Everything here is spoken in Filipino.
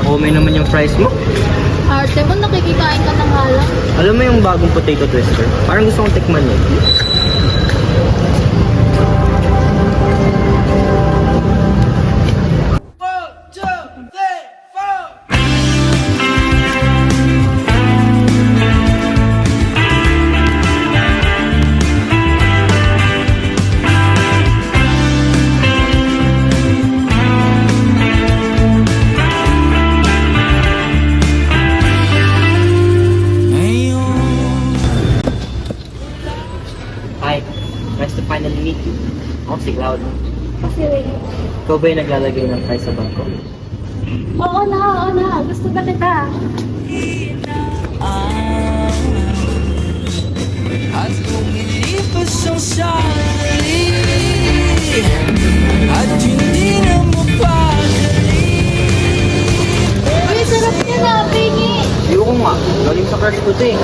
ome naman yung fries mo. Arte mo, nakikikain ka ng halang. Alam mo yung bagong potato twister? Parang gusto kong tikman yun. Hi, nice to finally meet you. Ako si Cloud. Kasi, Ikaw ba yung naglalagay ng fries sa bangko? oo na. Gusto na kita. At lumilipas ang sandali at hindi na mapakali. Uy, sarap niya na, Pingy. Ayoko nga. Galing sa crush ko to eh.